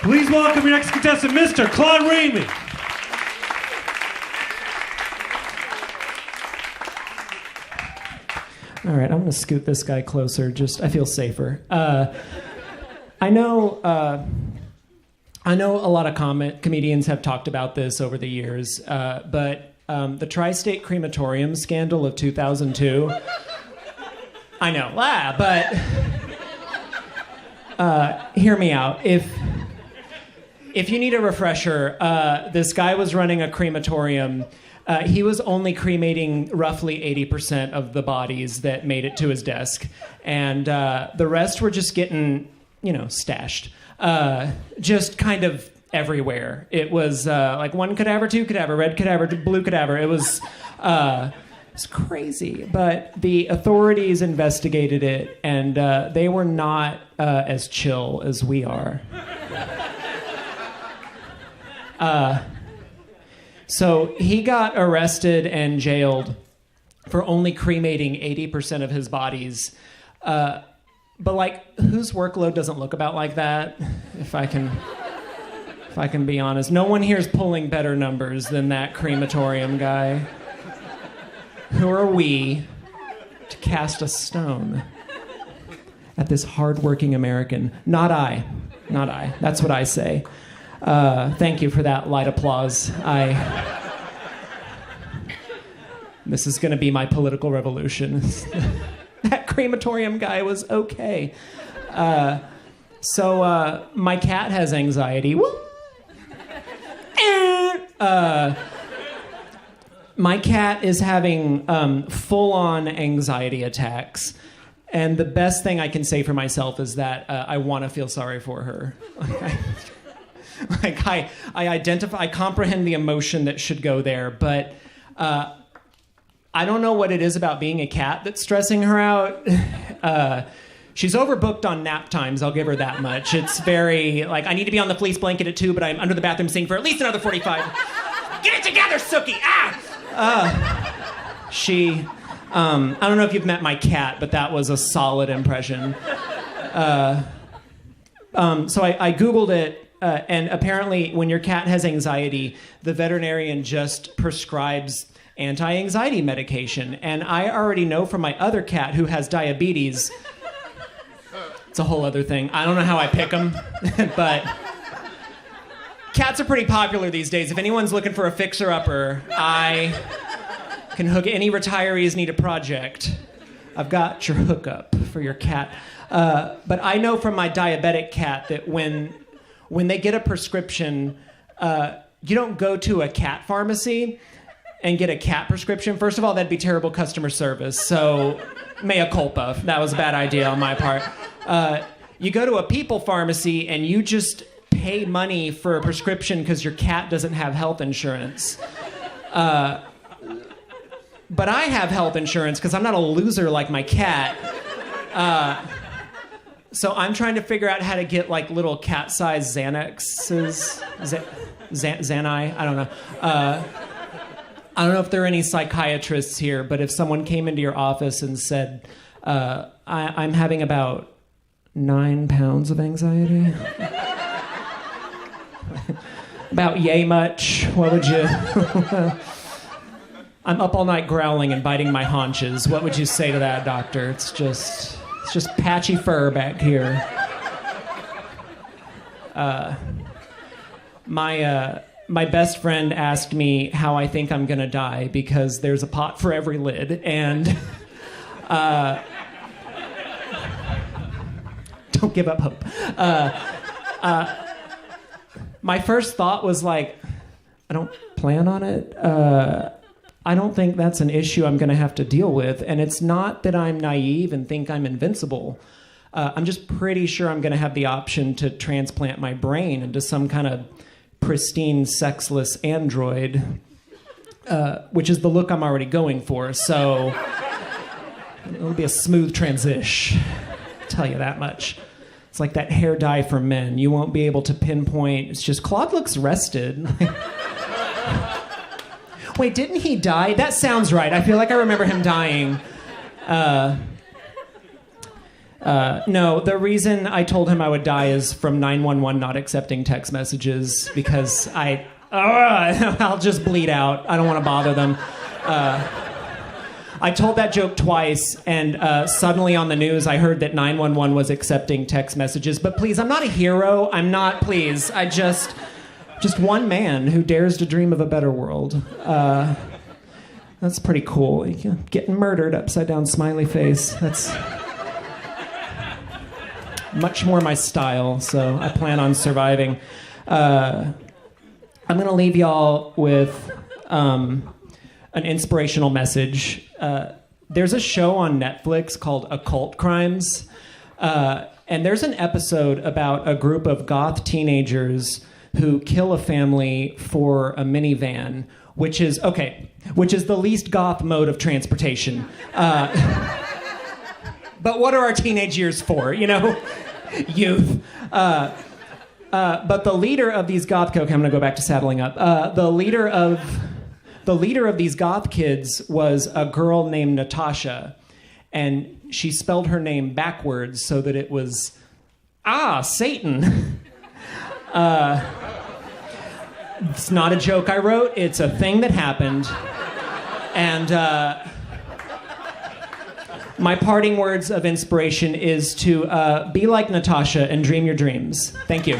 Please welcome your next contestant, Mr. Claude Ramey. All right, I'm going to scoot this guy closer. I feel safer. I know a lot of comedians have talked about this over the years, but the Tri-State Crematorium scandal of 2002. I know, but hear me out. If you need a refresher, this guy was running a crematorium. He was only cremating roughly 80% of the bodies that made it to his desk, and the rest were just getting, stashed, just kind of everywhere. It was like one cadaver, two cadaver, red cadaver, blue cadaver. It was crazy, but the authorities investigated it, and they were not as chill as we are. So he got arrested and jailed for only cremating 80% of his bodies. But whose workload doesn't look about like that? If I can be honest, no one here's pulling better numbers than that crematorium guy. Who are we to cast a stone at this hardworking American? Not I. That's what I say. Thank you for that light applause. This is going to be my political revolution. That crematorium guy was okay. So my cat has anxiety. My cat is having full-on anxiety attacks. And the best thing I can say for myself is that I want to feel sorry for her. I identify, I comprehend the emotion that should go there, but I don't know what it is about being a cat that's stressing her out. She's overbooked on nap times, I'll give her that much. It's very, I need to be on the fleece blanket at 2, but I'm under the bathroom singing for at least another 45. Get it together, Sookie! I don't know if you've met my cat, but that was a solid impression. So I Googled it. And apparently, when your cat has anxiety, the veterinarian just prescribes anti-anxiety medication. And I already know from my other cat who has diabetes, it's a whole other thing. I don't know how I pick them, but cats are pretty popular these days. If anyone's looking for a fixer-upper, I can hook any retirees need a project. I've got your hookup for your cat. But I know from my diabetic cat that when they get a prescription, you don't go to a cat pharmacy and get a cat prescription. First of all, that'd be terrible customer service. So, mea culpa. That was a bad idea on my part. You go to a people pharmacy and you just pay money for a prescription because your cat doesn't have health insurance. But I have health insurance because I'm not a loser like my cat. So I'm trying to figure out how to get little cat-sized Xanaxes, Xani, I don't know. I don't know if there are any psychiatrists here, but if someone came into your office and said, I'm having about 9 pounds of anxiety. About yay much, what would you... I'm up all night growling and biting my haunches. What would you say to that, doctor? It's just patchy fur back here. My best friend asked me how I think I'm gonna die because there's a pot for every lid, and don't give up hope. My first thought was I don't plan on it. I don't think that's an issue I'm going to have to deal with. And it's not that I'm naive and think I'm invincible. I'm just pretty sure I'm going to have the option to transplant my brain into some kind of pristine, sexless android, which is the look I'm already going for. So it'll be a smooth transition. I'll tell you that much. It's like that hair dye for men. You won't be able to pinpoint. It's just, Claude looks rested. Wait, didn't he die? That sounds right. I feel like I remember him dying. No, the reason I told him I would die is from 911 not accepting text messages because I'll just bleed out. I don't want to bother them. I told that joke twice, and suddenly on the news I heard that 911 was accepting text messages. But please, I'm not a hero. I'm not, please. I just one man who dares to dream of a better world. That's pretty cool. Getting murdered, upside down smiley face. That's much more my style, so I plan on surviving. I'm going to leave y'all with an inspirational message. There's a show on Netflix called Occult Crimes, and there's an episode about a group of goth teenagers who kill a family for a minivan, which is the least goth mode of transportation. But what are our teenage years for, Youth. But the leader of these goth... Okay, I'm going to go back to saddling up. The leader of these goth kids was a girl named Natasha, and she spelled her name backwards so that it was, Satan. It's not a joke I wrote. It's a thing that happened. And my parting words of inspiration is to be like Natasha and dream your dreams. Thank you.